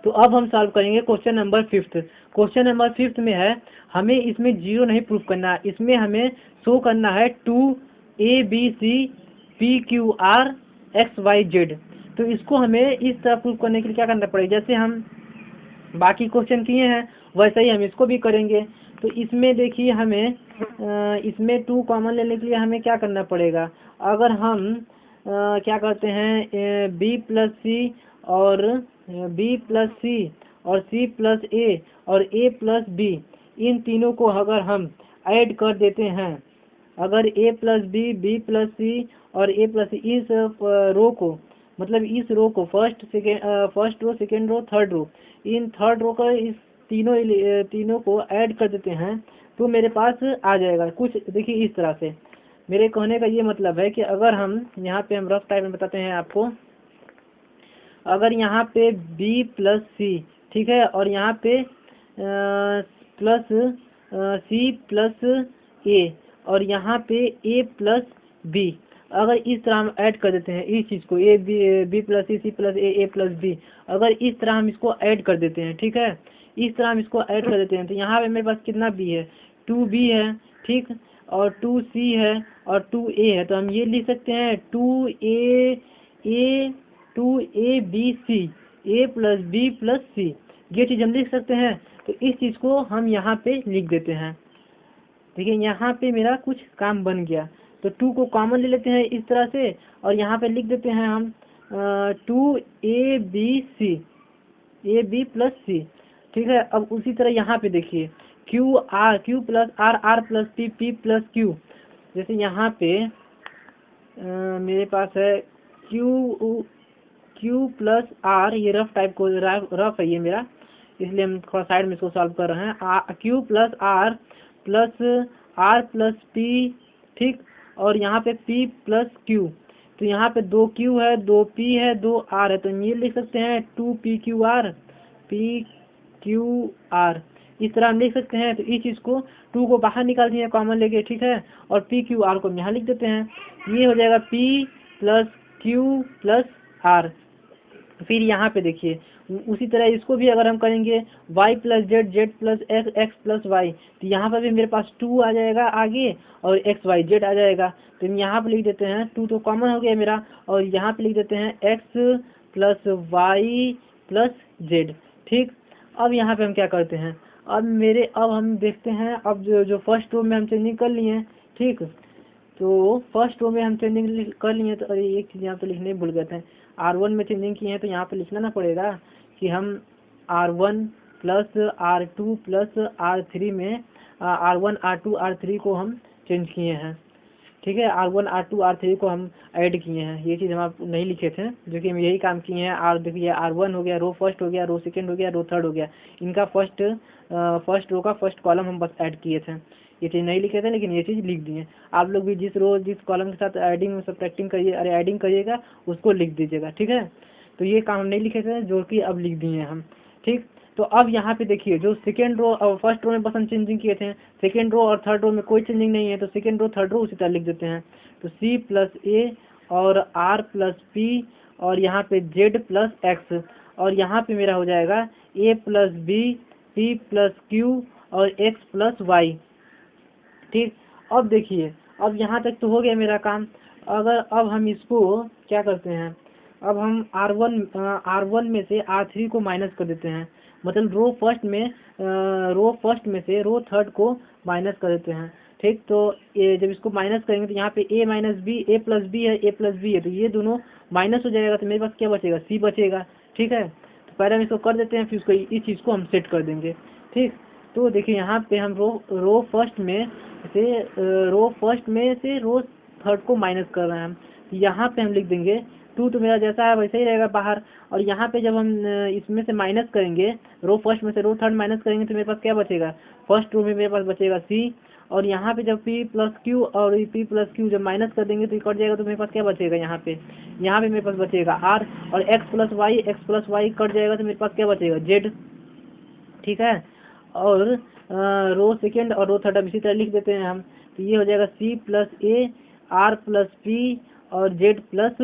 तो अब हम सॉल्व करेंगे क्वेश्चन नंबर 5। क्वेश्चन नंबर 5 में है हमें इसमें 0 नहीं प्रूफ करना है, इसमें हमें शो करना है 2ABC PQR XYZ। तो इसको हमें इस तरह प्रूफ करने के लिए क्या करना पड़ेगा, जैसे हम बाकी क्वेश्चन किए हैं वैसे ही हम इसको भी करेंगे। तो इसमें देखिए हमें इसमें 2 कॉमन लेने के लिए हमें क्या करना पड़ेगा, अगर हम क्या करते हैं B प्लस सी और B प्लस सी और C प्लस A और A प्लस B, इन तीनों को अगर हम ऐड कर देते हैं, अगर A plus B B plus C और A प्लस C इस रो को, मतलब इस रो को first row, second row, third row, in third row का इस तीनों को ऐड कर देते हैं तो मेरे पास आ जाएगा कुछ देखिए इस तरह से। मेरे कहने का ये मतलब है कि अगर हम यहाँ पे हम रफ टाइप में बताते हैं आपको, अगर यहाँ पे B प्लस सी, ठीक है, और यहाँ पे प्लस C प्लस A और यहाँ पे A प्लस B, अगर इस तरह हम ऐड कर देते हैं इस चीज़ को B plus C plus A plus B, अगर इस तरह हम इसको ऐड कर देते हैं, ठीक है, इस तरह हम इसको ऐड कर देते हैं तो यहाँ पे मेरे पास कितना B है, 2B है, ठीक, और 2C है और 2A है। तो हम ये लिख सकते हैं 2ABC A plus B plus C, ये चीज़ हम लिख सकते हैं। तो इस चीज़ को हम यहाँ पे लिख देते हैं। देखिए यहाँ पे मेरा कुछ काम बन गया। तो 2 को कॉमन ले लेते हैं इस तरह से और यहाँ पे लिख देते हैं हम 2AB प्लस C, ठीक है। अब उसी तरह यहाँ पे देखिए Q plus R plus P plus Q, जैसे यहाँ पे मेरे पास है Q प्लस R, ये रफ टाइप को रफ है ये मेरा, इसलिए हम थोड़ा साइड में इसको सॉल्व कर रहे हैं। Q plus R plus P, ठीक, और यहाँ पे P प्लस Q, तो यहाँ पे 2 Q है, 2 P है, 2 R है, तो ये लिख सकते हैं 2PQR PQR, इस तरह हम लिख सकते हैं। तो इस चीज़ को 2 को बाहर निकाल दिए कॉमन लेके, ठीक है, और PQR को हम यहाँ लिख देते हैं, ये हो जाएगा P plus Q plus R। फिर यहाँ पे देखिए उसी तरह इसको भी अगर हम करेंगे y plus z plus x plus Y, तो यहाँ पर भी मेरे पास 2 आ जाएगा आगे और XYZ आ जाएगा। तो हम यहाँ पे लिख देते हैं 2 तो कॉमन हो गया मेरा, और यहाँ पे लिख देते हैं x plus Y plus z, ठीक। अब यहाँ पे हम क्या करते हैं, अब हम देखते हैं, अब जो फर्स्ट रो में हम चेंजिंग कर लिए हैं, ठीक, तो फर्स्ट रो में हम चेंजिंग कर लिए तो अरे एक चीज़ यहाँ पे लिखने भूल गए थे, R1 में चेंजिंग किए हैं तो यहाँ पे लिखना ना पड़ेगा कि हम R1 plus R2 plus R3 में R1 R2 R3 को हम चेंज किए हैं, ठीक है, R1 R2 R3 को हम ऐड किए हैं। ये चीज़ हम आप नहीं लिखे थे, जो कि हम यही काम किए हैं। देखिए R1 हो गया, रो फर्स्ट हो गया, रो सेकेंड हो गया, रो थर्ड हो गया, इनका फर्स्ट रो का फर्स्ट कॉलम हम बस ऐड किए थे। ये चीज़ नहीं लिखे थे लेकिन ये चीज़ लिख दिए। आप लोग भी जिस कॉलम के साथ एडिंग सब्ट्रैक्टिंग ऐडिंग करिएगा उसको लिख दीजिएगा, ठीक है। तो ये काम हम नहीं लिखे थे जो कि अब लिख दिए हम, ठीक। तो अब यहाँ पे देखिए जो सेकेंड रो और फर्स्ट रो में बस हम चेंजिंग किए थे, सेकेंड रो और थर्ड रो में कोई चेंजिंग नहीं है, तो सेकेंड रो थर्ड रो उसी तरह लिख देते हैं। तो C प्लस A और R प्लस P और यहाँ पे Z प्लस X, और यहाँ पे मेरा हो जाएगा A plus B P plus Q और X प्लस Y, ठीक। अब देखिए अब यहाँ तक तो हो गया मेरा काम। अब हम इसको क्या करते हैं, अब हम R1 में से R3 को माइनस कर देते हैं, मतलब रो फर्स्ट में से रो थर्ड को माइनस कर देते हैं, ठीक। तो जब इसको माइनस करेंगे तो यहाँ पे A minus B, A plus B है, A प्लस बी है, तो ये दोनों माइनस हो जाएगा, तो मेरे पास क्या बचेगा, C बचेगा, ठीक है। तो पहले हम इसको कर देते हैं, फिर उसको इस चीज़ को हम सेट कर देंगे, ठीक। तो देखिए यहाँ पे हम रो फर्स्ट में से रो थर्ड को माइनस कर रहे हैं हम, यहाँ पे हम लिख देंगे 2 तो मेरा जैसा है वैसा ही रहेगा बाहर, और यहाँ पे जब हम इसमें से माइनस करेंगे, रो फर्स्ट में से रो थर्ड माइनस करेंगे तो मेरे पास क्या बचेगा, फर्स्ट रो में मेरे पास बचेगा C, और यहाँ पे जब P प्लस Q और P प्लस Q जब माइनस कर देंगे तो कट जाएगा, तो मेरे पास क्या बचेगा, यहाँ पे मेरे पास बचेगा R, और x प्लस वाई कट जाएगा तो मेरे पास क्या बचेगा, Z, ठीक है। और रो सेकेंड और रो थर्ड अब इसी तरह लिख देते हैं हम, तो ये हो जाएगा C plus A R plus P और Z प्लस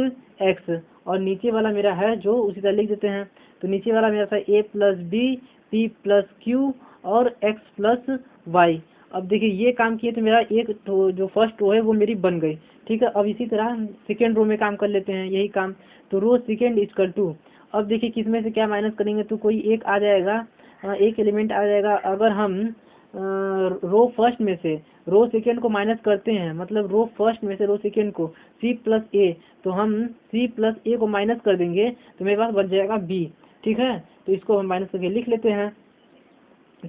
X, और नीचे वाला मेरा है जो उसी तरह लिख देते हैं। तो नीचे वाला मेरा था a plus B, p plus Q और x प्लस वाई। अब देखिए ये काम किए तो मेरा एक तो जो फर्स्ट रो है वो मेरी बन गई, ठीक है। अब इसी तरह सेकेंड रो में काम कर लेते हैं यही काम। तो रो सेकेंड इक्वल टू, अब देखिए किसमें से क्या माइनस करेंगे तो कोई एक आ जाएगा, एक एलिमेंट आ जाएगा। अगर हम रो फर्स्ट में से रो सेकेंड को माइनस करते हैं, मतलब रो फर्स्ट में से रो सेकेंड को c प्लस ए, तो हम c प्लस ए को माइनस कर देंगे तो मेरे पास बच जाएगा b, ठीक है। तो इसको हम माइनस करके लिख लेते हैं।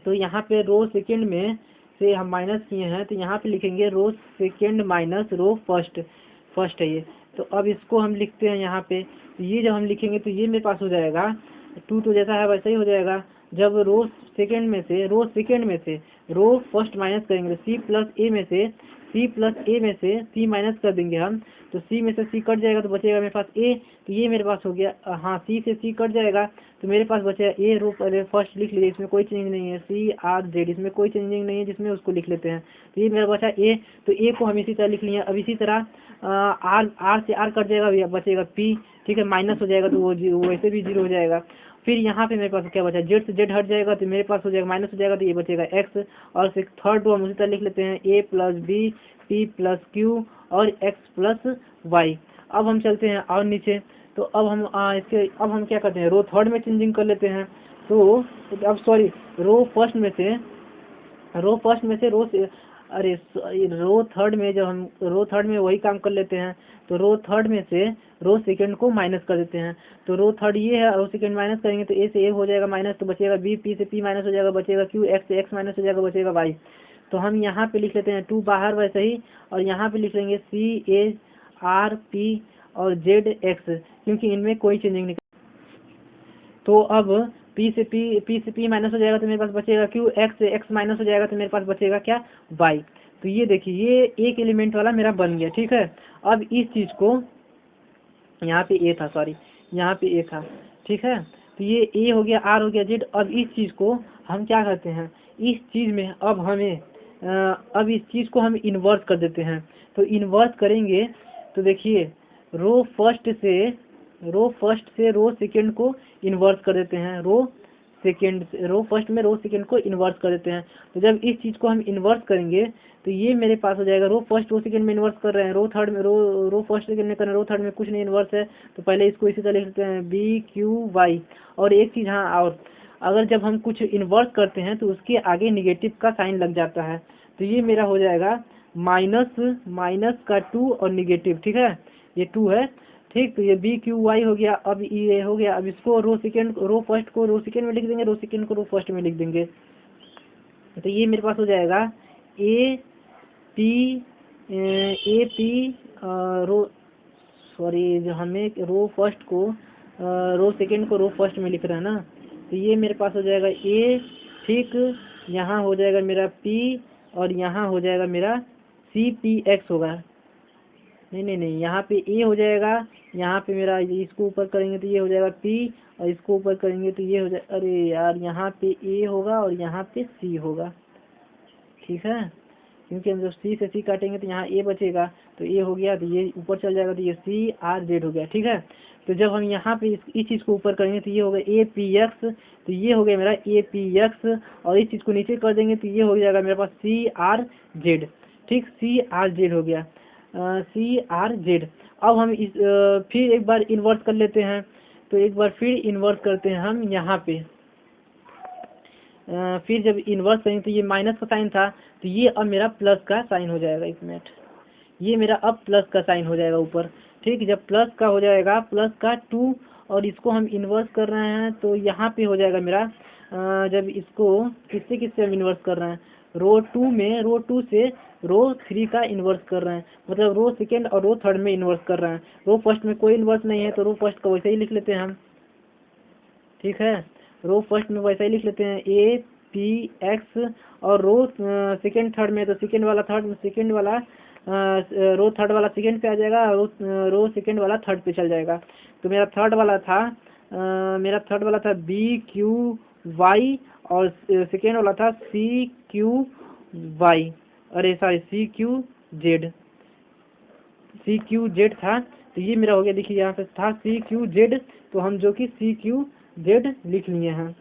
तो यहाँ पे रो सेकेंड में से हम माइनस किए हैं तो यहाँ पे लिखेंगे row second minus row first, first है ये। तो अब इसको हम लिखते हैं यहाँ पे, तो ये जब हम लिखेंगे तो ये मेरे पास हो जाएगा 2 तो जैसा है वैसा ही हो जाएगा। जब रो सेकेंड में से रो फर्स्ट माइनस करेंगे तो c प्लस ए में से c माइनस कर देंगे हम, तो c में से c कट जाएगा तो बचेगा मेरे पास a। तो ये मेरे पास हो गया, हाँ c से c कट जाएगा तो मेरे पास बचेगा a। रो पहले फर्स्ट लिख लीजिए, इसमें कोई चेंज नहीं है, CRZ इसमें कोई चेंजिंग नहीं है जिसमें उसको लिख लेते हैं। तो ये मेरा बचा a, तो a को हम इसी तरह लिख लिए। अब इसी तरह r से r कट जाएगा, बचेगा p, ठीक है, माइनस हो जाएगा तो वो वैसे भी 0 हो जाएगा। फिर यहाँ पे मेरे पास क्या बचा, जेड से जेड हट जाएगा तो मेरे पास हो जाएगा माइनस हो जाएगा, तो ये बचेगा x। और थर्ड रो हम उसी तरह लिख लेते हैं a plus B, p plus Q और x प्लस वाई। अब हम चलते हैं और नीचे, तो अब हम अब हम क्या करते हैं, रो थर्ड में चेंजिंग कर लेते हैं। तो अब सॉरी, रो फर्स्ट में से रो थर्ड में जब हम रो थर्ड में वही काम कर लेते हैं, तो रो थर्ड में से रो सेकेंड को माइनस कर देते हैं। तो रो थर्ड ये है, रो सेकेंड माइनस करेंगे तो a से a हो जाएगा माइनस, तो बचेगा b, p से p माइनस हो जाएगा बचेगा q, x से x माइनस हो जाएगा बचेगा y। तो हम यहाँ पे लिख लेते हैं 2 बाहर वैसे ही, और यहाँ पे लिख लेंगे c a r p और z x, क्योंकि इनमें कोई चेंजिंग नहीं। तो अब p से p माइनस हो जाएगा तो मेरे पास बचेगा q, x से x माइनस हो जाएगा तो मेरे पास बचेगा क्या, y। तो ये देखिए ये एक एलिमेंट वाला मेरा बन गया, ठीक है। अब इस चीज को यहाँ पे a था, सॉरी यहाँ पे a था, ठीक है। तो ये a हो गया, r हो गया, z। अब इस चीज को हम क्या करते हैं, इस चीज में अब हमें अब इस चीज को हम इन्वर्स कर देते हैं। तो इन्वर्स करेंगे तो देखिए रो फर्स्ट से रो सेकेंड को इन्वर्स कर देते हैं, रो फर्स्ट में रो सेकेंड को इन्वर्स कर देते हैं। तो जब इस चीज को हम इन्वर्स करेंगे तो ये मेरे पास हो जाएगा, रो फर्स्ट रो सेकेंड में इन्वर्स कर रहे हैं, रो थर्ड में रो फर्स्ट सेकेंड में कर रहे हैं, रो थर्ड में कुछ नहीं इन्वर्स है, तो पहले इसको इसी तरह लिख देते हैं बी क्यू वाई। और एक चीज, हाँ, और अगर जब हम कुछ इन्वर्स करते हैं तो उसके आगे निगेटिव का साइन लग जाता है। तो ये मेरा हो जाएगा माइनस का 2 और निगेटिव, ठीक है, ये 2 है, ठीक। तो ये बी क्यू वाई हो गया। अब ये हो गया, अब इसको रो फर्स्ट को रो सेकेंड में लिख देंगे, रो सेकेंड को रो फर्स्ट में लिख देंगे। तो ये मेरे पास हो जाएगा ए पी रो, सॉरी जो हमें रो फर्स्ट को रो सेकेंड को रो फर्स्ट में लिख रहा है ना, तो ये मेरे पास हो जाएगा ए, ठीक, यहाँ हो जाएगा मेरा पी और यहाँ हो जाएगा मेरा सी पी एक्स होगा, नहीं, यहाँ पे ए हो जाएगा, यहाँ पे मेरा इसको ऊपर करेंगे तो ये हो जाएगा पी और इसको ऊपर करेंगे तो ये हो जाएगा, अरे यार यहाँ पे ए होगा और यहाँ पे सी होगा, ठीक है, क्योंकि हम जब सी से सी काटेंगे तो यहाँ ए बचेगा, तो ए हो गया तो ये ऊपर चल जाएगा तो ये सी आर जेड हो गया, ठीक है। तो जब हम यहाँ पे इस चीज़ को ऊपर करेंगे तो ये हो गया ए पी एक्स, तो ये हो गया मेरा ए पी एक्स, और इस चीज़ को नीचे कर देंगे तो ये हो जाएगा मेरे पास सी आर जेड, ठीक, सी आर जेड हो गया, सी आर जेड। अब हम फिर एक बार इन्वर्स कर लेते हैं, तो एक बार फिर इन्वर्स करते हैं हम यहाँ पे। फिर जब इन्वर्स करेंगे तो ये माइनस का साइन था, तो ये अब मेरा प्लस का साइन हो जाएगा, एक मिनट, ये मेरा अब प्लस का साइन हो जाएगा ऊपर, ठीक। जब प्लस का हो जाएगा, प्लस का 2, और इसको हम इन्वर्स कर रहे हैं तो यहाँ पे हो जाएगा मेरा, जब इसको किससे हम इन्वर्स कर रहे हैं, रो 2 से रो 3 का इन्वर्स कर रहे हैं, मतलब रो सेकेंड और रो थर्ड में इन्वर्स कर रहे हैं। रो फर्स्ट में कोई इन्वर्स नहीं है तो रो फर्स्ट का वैसे ही लिख लेते हैं हम, ठीक है, रो फर्स्ट में वैसा ही लिख लेते हैं ए पी एक्स, और रो सेकेंड थर्ड में तो सेकेंड वाला रो थर्ड वाला सेकेंड पे आ जाएगा, रो सेकेंड वाला थर्ड पे चल जाएगा। तो मेरा थर्ड वाला था बी क्यू वाई और सेकेंड वाला था सी क्यू वाई, अरे सॉरी सी क्यू जेड था। तो ये मेरा हो गया, देखिए यहाँ पे था सी क्यू जेड, तो हम जो कि सी क्यू जेड लिख लिए हैं।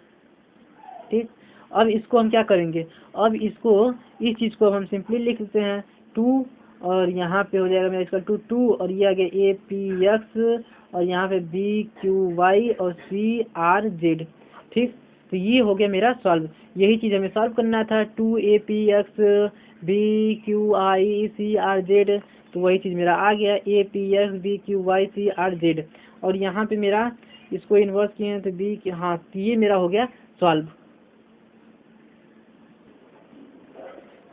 ठीक, अब इसको हम क्या करेंगे, अब इसको इस चीज़ को हम सिंपली लिख देते हैं 2 और यहाँ पे हो जाएगा मेरा इसका 2 और ये आ गया APX और यहाँ पे BQY और CRZ। ठीक, तो ये हो गया मेरा सॉल्व। यही चीज़ हमें सॉल्व करना था, 2APX BQI CRZ। तो वही चीज़ मेरा आ गया APX BQY CRZ। और यहाँ पे मेरा इसको इन्वर्स किए हैं तो B, हाँ, तो ये मेरा हो गया सॉल्व।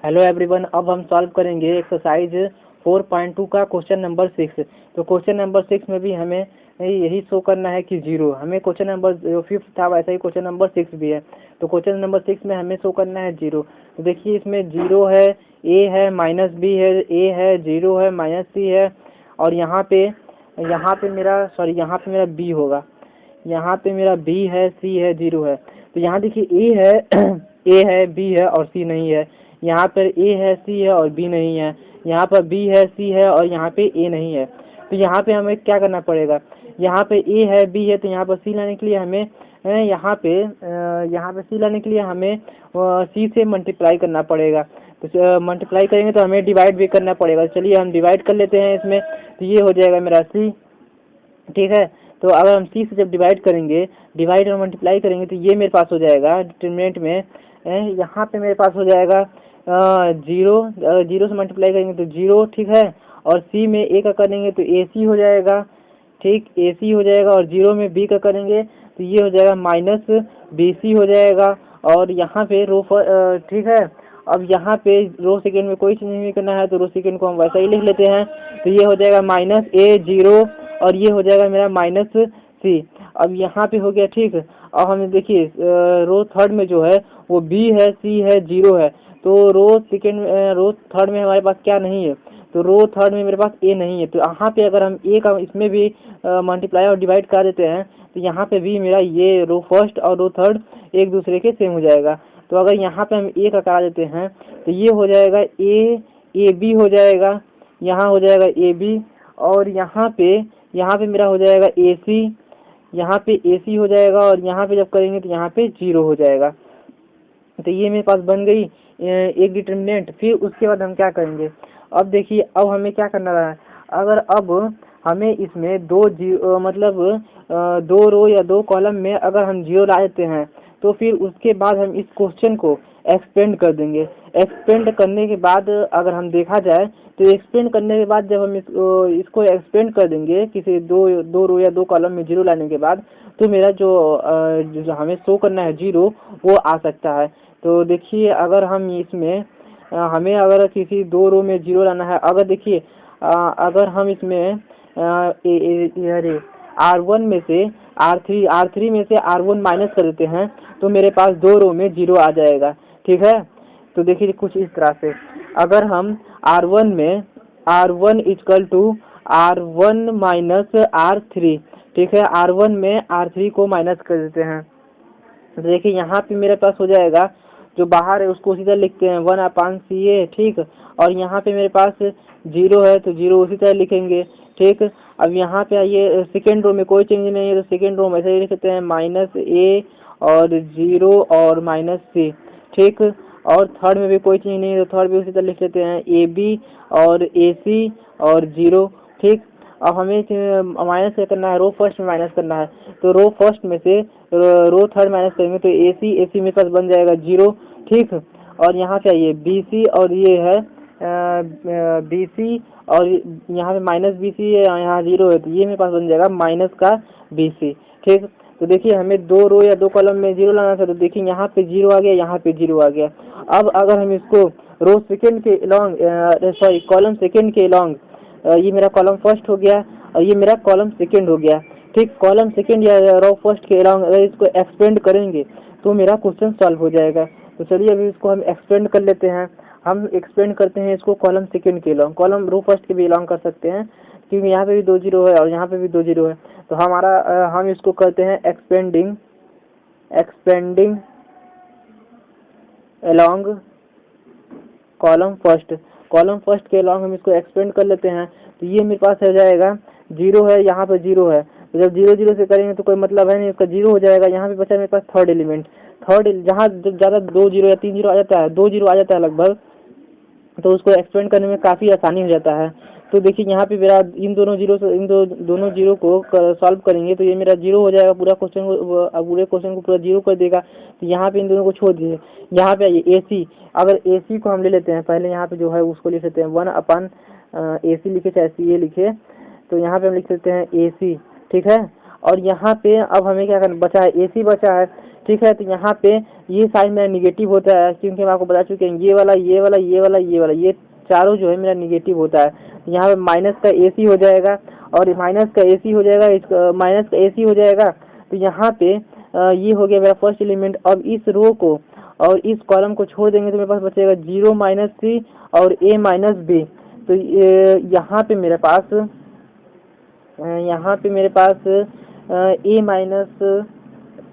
हेलो एवरीवन, अब हम सॉल्व करेंगे एक्सरसाइज 4.2 का क्वेश्चन नंबर 6। तो क्वेश्चन नंबर 6 में भी हमें यही शो करना है कि 0, हमें क्वेश्चन नंबर 5 था वैसा ही क्वेश्चन नंबर 6 भी है। तो क्वेश्चन नंबर 6 में हमें शो करना है 0। तो देखिए इसमें 0 है, A है, -B है, A है, 0 है, -C है और यहाँ पे यहाँ पे मेरा B होगा, यहाँ पे मेरा B है, C है, 0 है। तो यहाँ देखिए A है A है, B है और C नहीं है। यहाँ पर A है, C है और B नहीं है। यहाँ पर B है, C है और यहाँ पे A नहीं है। तो यहाँ पे हमें क्या करना पड़ेगा, यहाँ पे A है, B है, तो यहाँ पर C लाने के लिए हमें यहाँ पे C लाने के लिए हमें C से मल्टीप्लाई करना पड़ेगा। तो मल्टीप्लाई करेंगे तो हमें डिवाइड भी करना पड़ेगा। चलिए हम डिवाइड कर लेते हैं इसमें। तो ये हो जाएगा मेरा C। ठीक है, तो अगर हम C से जब डिवाइड करेंगे, डिवाइड और मल्टीप्लाई करेंगे तो ये मेरे पास हो जाएगा डिटरमिनेंट में, यहाँ पे मेरे पास हो जाएगा 0 से मल्टीप्लाई करेंगे तो 0। ठीक है, और C में A का करेंगे तो AC हो जाएगा। ठीक, AC हो जाएगा और 0 में B का करेंगे तो ये हो जाएगा -BC हो जाएगा। और यहाँ पे रो ठीक है, अब यहाँ पे रो सेकेंड में कोई चीज़ नहीं करना है तो रो सेकेंड को हम वैसा ही लिख लेते हैं। तो ये हो जाएगा -A0 और ये हो जाएगा मेरा -C। अब यहाँ पे हो गया। ठीक, और हमें देखिए रो थर्ड में जो है वो B है, C है, 0 है। तो रो थर्ड में हमारे पास क्या नहीं है, तो रो थर्ड में मेरे पास A नहीं है। तो यहाँ पे अगर हम A का इसमें भी मल्टीप्लाई और डिवाइड कर देते हैं तो यहाँ पे भी मेरा ये रो फर्स्ट और रो थर्ड एक दूसरे के सेम हो जाएगा। तो अगर यहाँ पे हम A का करा देते हैं तो ये हो जाएगा AB हो जाएगा, यहाँ हो जाएगा AB और यहाँ पे मेरा हो जाएगा AC, यहाँ पे AC हो जाएगा और यहाँ पे जब करेंगे तो यहाँ पे 0 हो जाएगा। तो ये मेरे पास बन गई एक डिटरमिनेंट। फिर उसके बाद हम क्या करेंगे, अब देखिए अब हमें क्या करना है, अगर अब हमें इसमें दो रो या 2 कॉलम में अगर हम 0 ला देते हैं तो फिर उसके बाद हम इस क्वेश्चन को एक्सपेंड कर देंगे। एक्सपेंड करने के बाद अगर हम देखा जाए तो एक्सपेंड करने के बाद जब हम इसको एक्सपेंड कर देंगे किसी दो रो या 2 कॉलम में 0 लाने के बाद, तो मेरा जो हमें शो करना है 0 वो आ सकता है। तो देखिए अगर हम इसमें हमें अगर किसी 2 रो में 0 लाना है, अगर देखिए अगर हम इसमें R1 में से R3 में से R1 माइनस कर देते हैं तो मेरे पास 2 रो में 0 आ जाएगा। ठीक है, तो देखिए कुछ इस तरह से, अगर हम R1 equal to R1 minus R3, ठीक है, R1 में R3 को माइनस कर देते हैं तो देखिए यहाँ पे मेरे पास हो जाएगा, जो बाहर है उसको सीधा लिखते हैं 1/CA। ठीक, और यहाँ पे मेरे पास 0 है तो 0 उसी तरह लिखेंगे। ठीक, अब यहाँ पे आइए सेकेंड रो में कोई चेंज नहीं है तो सेकेंड रो में ऐसे ही लिखते हैं -A और 0 और -C। ठीक, और थर्ड में भी कोई चेंज नहीं है तो थर्ड भी उसी तरह लिख लेते हैं AB और AC और 0। ठीक, अब हमें माइनस करना है, रो फर्स्ट में माइनस करना है तो रो फर्स्ट में से रो थर्ड माइनस करेंगे तो AC मेरे पास बन जाएगा 0। ठीक, और यहाँ पे आइए BC और ये है BC और यहाँ पे -BC है, यहाँ 0 है तो ये मेरे पास बन जाएगा माइनस का BC। ठीक, तो देखिए हमें 2 रो या 2 कॉलम में 0 लाना था तो देखिए यहाँ पे 0 आ गया, यहाँ पे 0 आ गया। अब अगर हम इसको रो सेकेंड के लॉन्ग कॉलम सेकेंड के लॉन्ग, ये मेरा कॉलम फर्स्ट हो गया और ये मेरा कॉलम सेकेंड हो गया। ठीक, कॉलम सेकेंड या रो फर्स्ट के अलाउंग अगर इसको एक्सपेंड करेंगे तो मेरा क्वेश्चन सॉल्व हो जाएगा। तो चलिए अभी इसको हम एक्सपेंड कर लेते हैं। हम एक्सपेंड करते हैं इसको कॉलम सेकेंड के अलाउंग, कॉलम रो फर्स्ट के भी अलाउंग कर सकते हैं क्योंकि यहाँ पे भी 2 0 है और यहाँ पे भी 2 0 है। तो हम इसको करते हैं एक्सपेंडिंग अलोंग कॉलम फर्स्ट के अलोंग हम इसको एक्सपेंड कर लेते हैं। तो ये मेरे पास हो जाएगा 0 है, यहाँ पे 0 है तो जब 0 0 से करेंगे तो कोई मतलब है नहीं, उसका 0 हो जाएगा। यहाँ पे बचा मेरे पास थर्ड एलिमेंट, जहाँ जब ज़्यादा 2 0 या 3 0 आ जाता है, 2 0 आ जाता है लगभग, तो उसको एक्सपेंड करने में काफ़ी आसानी हो जाता है। तो देखिए यहाँ पे मेरा इन दोनों जीरो को सॉल्व करेंगे तो ये मेरा 0 हो जाएगा, पूरे क्वेश्चन को पूरा 0 कर देगा। तो यहाँ पे इन दोनों को छोड़ दीजिए। यहाँ पे आइए AC, अगर AC को हम ले लेते हैं, पहले यहाँ पे जो है उसको लिख लेते हैं 1 AC लिखे चाहे CA लिखे, तो यहाँ पे हम लिख सकते हैं AC, ठीक है। और यहाँ पे अब हमें क्या करना बचा है, AC बचा है, ठीक है। तो यहाँ पे ये साइन मेरा निगेटिव होता है, क्योंकि हम आपको बता चुके हैं ये वाला ये वाला ये वाला ये वाला ये चारों जो है मेरा निगेटिव होता है। तो यहाँ पे माइनस का AC हो जाएगा, और माइनस का AC हो जाएगा, माइनस का AC हो जाएगा। तो यहाँ पे ये हो गया मेरा फर्स्ट एलिमेंट। अब इस रो को और इस कॉलम को छोड़ देंगे तो मेरे पास बचेगा 0 -C और A - B। तो यहाँ पे मेरे पास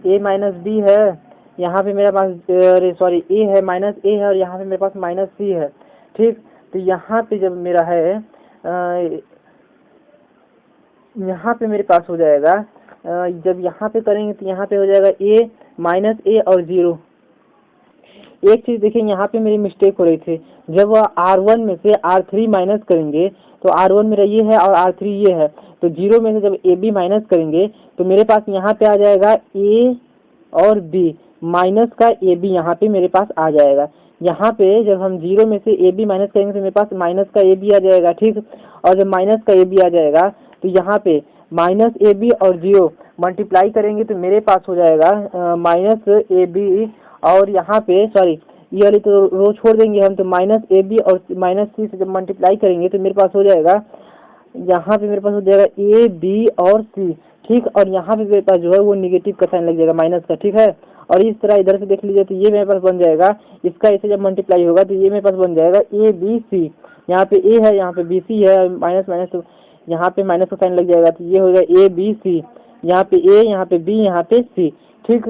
A माइनस B है, यहाँ पे मेरे पास सॉरी A है, -A है, और यहाँ पे मेरे पास -C है, ठीक। तो यहाँ पे जब मेरा है यहाँ पे मेरे पास हो जाएगा, जब यहाँ पे करेंगे तो यहाँ पे हो जाएगा A और 0। एक चीज़ देखिए, यहाँ पे मेरी मिस्टेक हो रही थी, जब R1 में से R3 माइनस करेंगे तो R1 मेरा ये है और R3 ये है, तो 0 में से जब AB माइनस करेंगे तो मेरे पास यहाँ पे आ जाएगा A और B, माइनस का AB यहाँ पे मेरे पास आ जाएगा। यहाँ पे जब हम 0 में से AB माइनस करेंगे तो मेरे पास माइनस का AB आ जाएगा, ठीक। और जब माइनस का AB आ जाएगा तो यहाँ पे -AB और 0 मल्टीप्लाई करेंगे तो मेरे पास हो जाएगा -AB, और यहाँ पे सॉरी ये वाली तो रो छोड़ देंगे हम, तो -AB और -C से जब मल्टीप्लाई करेंगे तो मेरे पास हो जाएगा, यहाँ पे मेरे पास हो जाएगा A B और C, ठीक। और यहाँ पे मेरे पास जो है वो निगेटिव का साइन लग जाएगा, माइनस का, ठीक है। और इस तरह इधर से देख लीजिए तो ये मेरे पास बन जाएगा, इसका इसे जब मल्टीप्लाई होगा तो ये मेरे पास बन जाएगा ABC। यहाँ पे A है, यहाँ पे BC है, माइनस माइनस तो यहाँ पे माइनस का साइन लग जाएगा, तो ये हो जाएगा ABC, यहाँ पे A, यहाँ पे B, यहाँ पे C, ठीक।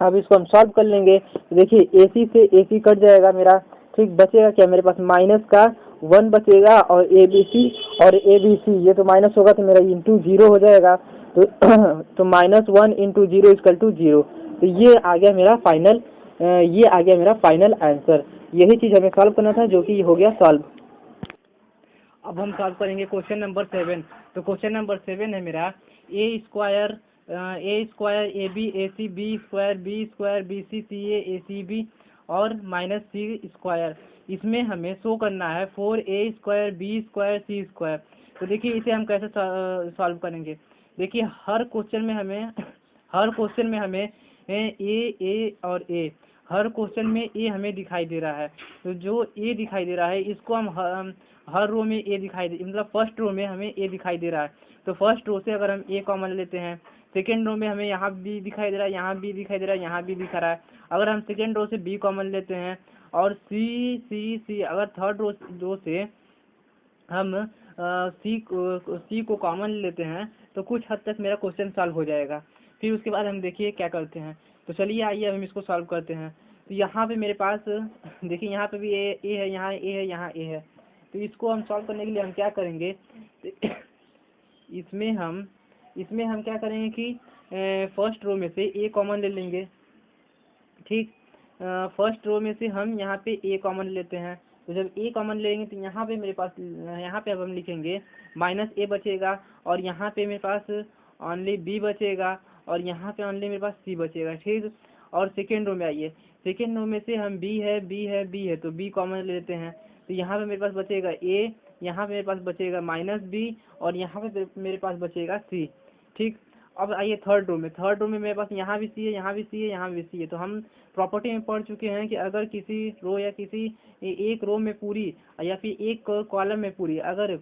अब इसको हम सॉल्व कर लेंगे। देखिए AC से AC कट जाएगा मेरा, ठीक। बचेगा क्या मेरे पास, माइनस का 1 बचेगा, और ABC ये तो माइनस होगा तो मेरा इंटू 0 हो जाएगा, तो -1 × 0 = 0। तो ये आ गया मेरा फाइनल आंसर। यही चीज़ हमें सॉल्व करना था, जो कि हो गया सॉल्व। अब हम सॉल्व करेंगे क्वेश्चन नंबर 7। तो क्वेश्चन नंबर 7 है मेरा A square AB AC B square BC CA ACB और -C स्क्वायर। इसमें हमें शो करना है 4A square B square C square. तो देखिए इसे हम कैसे सॉल्व करेंगे। देखिए हर क्वेश्चन में हमें A और A, हर क्वेश्चन में A हमें दिखाई दे रहा है। तो जो A दिखाई दे रहा है इसको हम हर रो में A दिखाई दे, मतलब फर्स्ट रो में हमें A दिखाई दे रहा है, तो फर्स्ट रो से अगर हम A कॉमन लेते हैं, सेकेंड रो में हमें यहाँ B दिखाई दे रहा है, यहाँ B दिखाई दे रहा है, यहाँ B दिखा रहा है। अगर हम सेकेंड रो से B कॉमन लेते हैं और C अगर थर्ड रो से हम C को कॉमन लेते हैं तो कुछ हद तक मेरा क्वेश्चन सॉल्व हो जाएगा। फिर उसके बाद हम देखिए क्या करते हैं। तो चलिए आइए हम इसको सॉल्व करते हैं। तो यहाँ पे मेरे पास देखिए यहाँ पे भी A है, यहाँ A है, यहाँ A है। तो इसको हम सॉल्व करने के लिए हम क्या करेंगे, इसमें हम क्या करेंगे कि फर्स्ट रो में से A कॉमन ले लेंगे, ठीक। फर्स्ट रो में से हम यहाँ पे A कॉमन लेते हैं। तो जब A कॉमन लेंगे तो यहाँ पे मेरे पास यहाँ पे अब हम लिखेंगे -A बचेगा, और यहाँ पे मेरे पास ओनली B बचेगा, और यहाँ पे ओनली मेरे पास C बचेगा, ठीक। और सेकेंड रो में आइए, सेकेंड रो में से हम B है तो B कॉमन लेते हैं। तो यहाँ पे मेरे पास बचेगा A, यहाँ पे मेरे पास बचेगा -B, और यहाँ पे मेरे पास बचेगा C, ठीक। अब आइए थर्ड रो में मेरे पास यहाँ भी C है, यहाँ भी C है, यहाँ भी C है। तो हम प्रॉपर्टी में पढ़ चुके हैं कि अगर किसी रो या किसी एक रो में पूरी या फिर एक कॉलम में पूरी अगर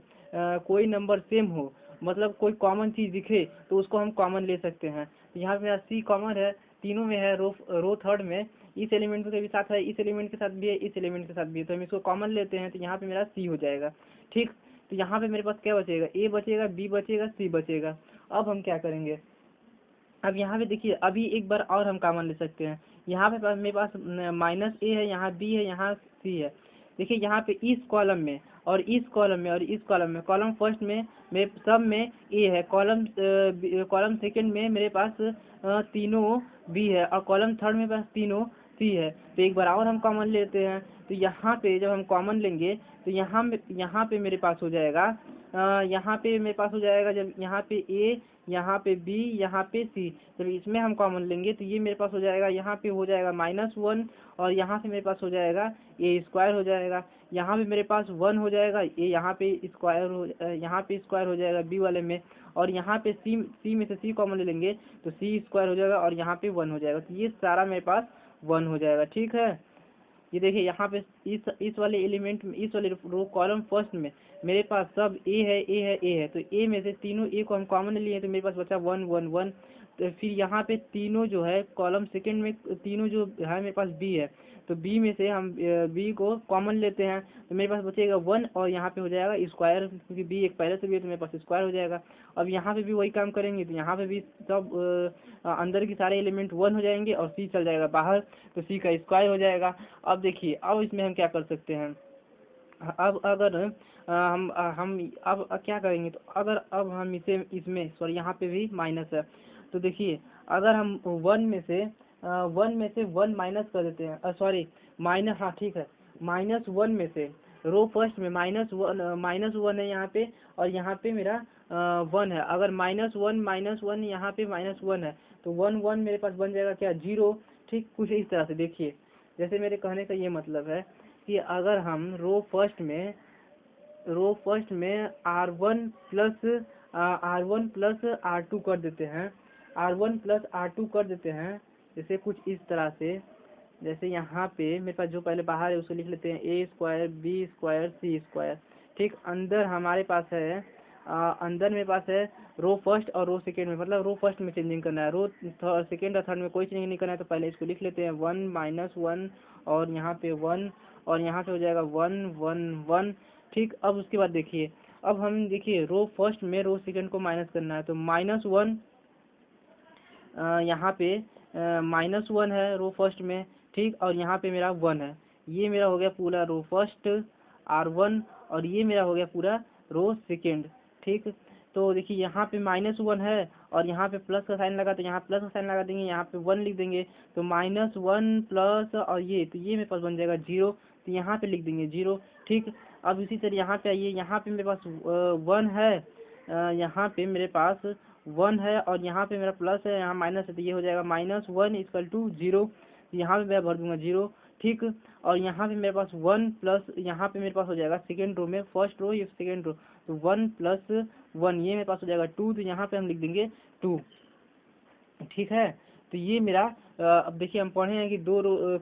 कोई नंबर सेम हो, मतलब कोई कॉमन चीज़ दिखे, तो उसको हम कॉमन ले सकते हैं। तो यहाँ पे मेरा C कॉमन है, तीनों में है, रो थर्ड में इस एलिमेंट के भी साथ है, इस एलिमेंट के साथ भी है, इस एलिमेंट के साथ भी है। तो हम इसको कॉमन लेते हैं, तो यहाँ पे मेरा C हो जाएगा, ठीक। तो यहाँ पे मेरे पास क्या बचेगा, A बचेगा, B बचेगा, C बचेगा। अब हम क्या करेंगे, अब यहाँ पे देखिए अभी एक बार और हम कॉमन ले सकते हैं। यहाँ पे मेरे पास -A है, यहाँ B है, यहाँ C है। देखिए यहाँ पे इस कॉलम में और इस कॉलम में कॉलम फर्स्ट में मेरे सब में ए है, कॉलम सेकंड में मेरे पास तीनों बी है, और कॉलम थर्ड में पास तीनों सी है। तो एक बार और हम कॉमन लेते हैं, तो यहाँ पे जब हम कॉमन लेंगे तो यहाँ पे मेरे पास हो जाएगा यहाँ पे मेरे पास हो जाएगा, जब यहाँ पे ए, यहाँ पे बी, यहाँ पे सी, जब इसमें हम कॉमन लेंगे तो ये मेरे पास हो जाएगा, यहाँ पे हो जाएगा -1, और यहाँ से मेरे पास हो जाएगा ए स्क्वायर हो जाएगा, यहाँ पे मेरे पास 1 हो जाएगा, ए यहाँ पे स्क्वायर हो जाएगा बी वाले में, और यहाँ पे सी में से सी कॉमन ले लेंगे तो सी स्क्वायर हो जाएगा, और यहाँ पे 1 हो जाएगा। तो ये सारा मेरे पास 1 हो जाएगा। ठीक है, ये देखिए यहाँ पे इस वाले एलिमेंट में, इस वाले रो कॉलम फर्स्ट में मेरे पास सब ए है, तो ए में से तीनों ए को हम कॉमन लिए तो मेरे पास बचा 1 1 1। तो फिर यहाँ पे तीनों जो है कॉलम सेकंड में तीनों जो है मेरे पास बी है, तो बी में से हम बी को कॉमन लेते हैं तो मेरे पास बचेगा 1, और यहाँ पे हो जाएगा स्क्वायर, क्योंकि बी एक पहले से भी है तो मेरे पास स्क्वायर हो जाएगा। अब यहाँ पे भी वही काम करेंगे, तो यहाँ पे भी सब अंदर के सारे एलिमेंट 1 हो जाएंगे, और सी चल जाएगा बाहर, तो सी का स्क्वायर हो जाएगा। अब देखिए, अब इसमें हम क्या कर सकते हैं, अब अगर हम अब क्या करेंगे, तो अगर अब हम इसमें सॉरी यहाँ पे भी माइनस है, तो देखिए अगर हम 1 में से 1 माइनस कर देते हैं, सॉरी माइनस, हाँ ठीक है, -1 में से रो फर्स्ट में -1 है यहाँ पे, और यहाँ पे मेरा 1 है। अगर -1 यहाँ पे -1 है तो 1 1 मेरे पास बन जाएगा क्या, 0। ठीक, कुछ इस तरह से देखिए, जैसे मेरे कहने का ये मतलब है कि अगर हम रो फर्स्ट में R1 प्लस R2 कर देते हैं, जैसे कुछ इस तरह से, जैसे यहाँ पे मेरे पास जो पहले बाहर है उसको लिख लेते हैं ए स्क्वायर बी स्क्वायर सी स्क्वायर। ठीक, अंदर हमारे पास है अंदर मेरे पास है रो फर्स्ट और रो सेकेंड में, मतलब रो फर्स्ट में चेंजिंग करना है, रो सेकेंड और थर्ड में कोई चेंजिंग नहीं करना है, तो पहले इसको लिख लेते हैं 1 -1, और यहाँ पे 1, और यहाँ पे हो जाएगा 1 1 1। ठीक, अब उसके बाद देखिए, अब हम देखिए रो फर्स्ट में रो सेकेंड को माइनस करना है, तो -1 यहाँ पे -1 है रो फर्स्ट में। ठीक, और यहाँ पे मेरा 1 है, ये मेरा हो गया पूरा रो फर्स्ट R1, और ये मेरा हो गया पूरा रो सेकेंड। ठीक, तो देखिए यहाँ पे -1 है, और यहाँ पे प्लस का साइन लगा, तो यहाँ प्लस का साइन लगा देंगे, यहाँ पे 1 लिख देंगे, तो -1 प्लस, और ये तो ये मेरे पास बन जाएगा 0, तो यहाँ पे लिख देंगे 0। ठीक, अब इसी तरह यहाँ पे आइए, यहाँ पे मेरे पास 1 है, यहाँ पे मेरे पास 1 है, और यहाँ पे मेरा प्लस है, यहाँ माइनस है, तो ये हो जाएगा -1 = 0, यहाँ पे मैं भर दूंगा 0। ठीक, और यहाँ पे मेरे पास 1 प्लस, यहाँ पे मेरे पास हो जाएगा सेकेंड रो में, फर्स्ट रो ये सेकेंड रो, तो 1 + 1 ये मेरे पास हो जाएगा 2, तो यहाँ पे हम लिख देंगे 2। ठीक है, तो ये मेरा अब देखिए हम पढ़े हैं कि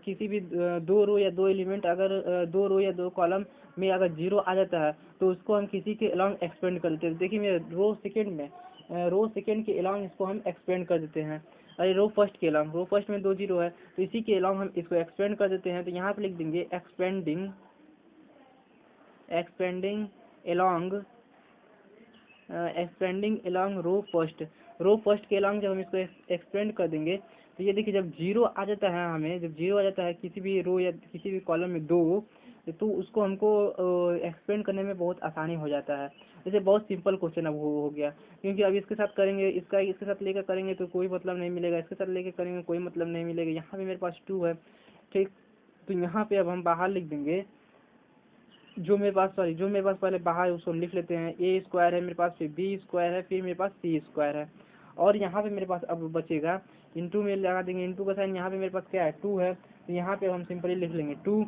किसी भी दो रो या दो एलिमेंट, अगर दो रो या दो कॉलम में अगर 0 आ जाता है तो उसको हम किसी के अलॉन्ग एक्सपेंड कर देते हैं। देखिए मेरे रो सेकेंड के अलॉन्ग इसको हम एक्सपेंड कर देते हैं, अरे रो फर्स्ट के अलॉन्ग, रो फर्स्ट में 2 0 है तो इसी के अलॉन्ग हम इसको एक्सपेंड कर देते हैं, तो यहाँ पे लिख देंगे एक्सपेंडिंग अलॉन्ग रो फर्स्ट के अलॉन्ग जब हम इसको एक्सपेंड कर देंगे, तो ये देखिए जब 0 आ जाता है, हमें जब 0 आ जाता है किसी भी रो या किसी भी कॉलम में 2, तो उसको हमको एक्सपेंड करने में बहुत आसानी हो जाता है। जैसे बहुत सिंपल क्वेश्चन अब हो गया, क्योंकि अब इसके साथ करेंगे, इसके साथ लेकर करेंगे तो कोई मतलब नहीं मिलेगा, इसके साथ लेकर करेंगे कोई मतलब नहीं मिलेगा। यहाँ पे मेरे पास 2 है। ठीक, तो यहाँ पे अब हम बाहर लिख देंगे जो मेरे पास पहले बाहर है उसको लिख लेते हैं, ए स्क्वायर है मेरे पास, फिर बी स्क्वायर है, फिर मेरे पास सी स्क्वायर है, और यहाँ पे मेरे पास अब बचेगा इंटू में लगा देंगे, इंटू का साइन, यहाँ पे मेरे पास क्या है 2 है, तो यहाँ पे हम सिंपली लिख लेंगे 2।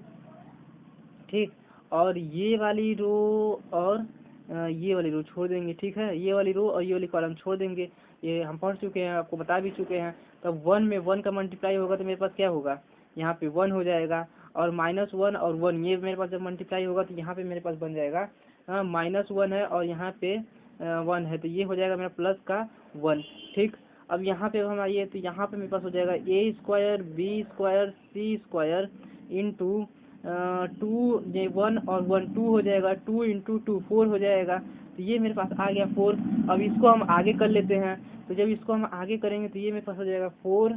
ठीक, और ये वाली रो और ये वाली रो छोड़ देंगे। ठीक है, ये वाली रो और ये वाली कॉलम छोड़ देंगे, ये हम पढ़ चुके हैं, आपको बता भी चुके हैं। तब 1 में 1 का मल्टीप्लाई होगा तो मेरे पास क्या होगा, यहाँ पे 1 हो जाएगा, और -1 और 1 ये मेरे पास जब मल्टीप्लाई होगा तो यहाँ पे मेरे पास बन जाएगा -1 है, और यहाँ पे 1 है, तो ये हो जाएगा मेरा प्लस का 1। ठीक, अब यहाँ पे हम आइए, तो यहाँ पे मेरे पास हो जाएगा ए स्क्वायर बी स्क्वायर सी स्क्वायर इंटू 2 ये 1 और 1 2 हो जाएगा, 2 × 2 4 हो जाएगा, तो ये मेरे पास आ गया 4। अब इसको हम आगे कर लेते हैं, तो जब इसको हम आगे करेंगे तो ये मेरे पास हो जाएगा 4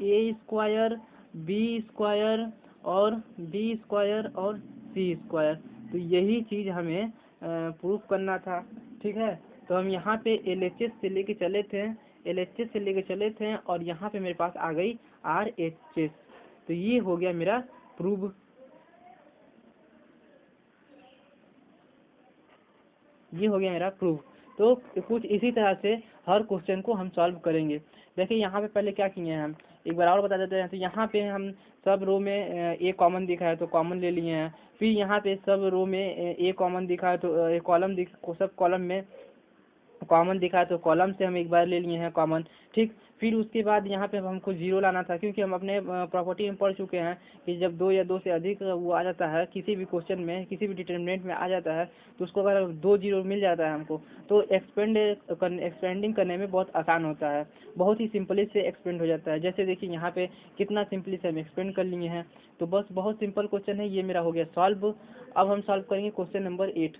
ए स्क्वायर बी स्क्वायर और बी स्क्वायर और सी स्क्वायर। तो यही चीज़ हमें प्रूफ करना था, ठीक है। तो हम यहाँ पे LHS से लेके चले थे, LHS से लेके चले थे और यहाँ पे मेरे पास आ गई RHS। तो ये हो गया मेरा प्रूव, ये हो गया मेरा प्रूफ। तो कुछ इसी तरह से हर क्वेश्चन को हम सॉल्व करेंगे। देखिए यहाँ पे पहले क्या किए हैं हम, एक बार और बता देते हैं। तो यहाँ पे हम सब रो में ए कॉमन दिखा है तो कॉमन ले लिए हैं। फिर यहाँ पे सब रो में ए कॉमन दिखा है तो कॉलम सब कॉलम में कॉमन दिखा है तो कॉलम से हम एक बार ले लिए हैं कॉमन, ठीक। फिर उसके बाद यहाँ पे हमको जीरो लाना था, क्योंकि हम अपने प्रॉपर्टी में पढ़ चुके हैं कि जब दो या दो से अधिक वो आ जाता है किसी भी क्वेश्चन में, किसी भी डिटर्मिनेंट में आ जाता है, तो उसको अगर दो जीरो मिल जाता है हमको तो एक्सपेंडिंग करने में बहुत आसान होता है, बहुत ही सिंपली से एक्सपेंड हो जाता है। जैसे देखिए यहाँ पे कितना सिंपली से हम एक्सपेंड कर लिए हैं। तो बस बहुत सिंपल क्वेश्चन है, ये मेरा हो गया सॉल्व। अब हम सॉल्व करेंगे क्वेश्चन नंबर 8।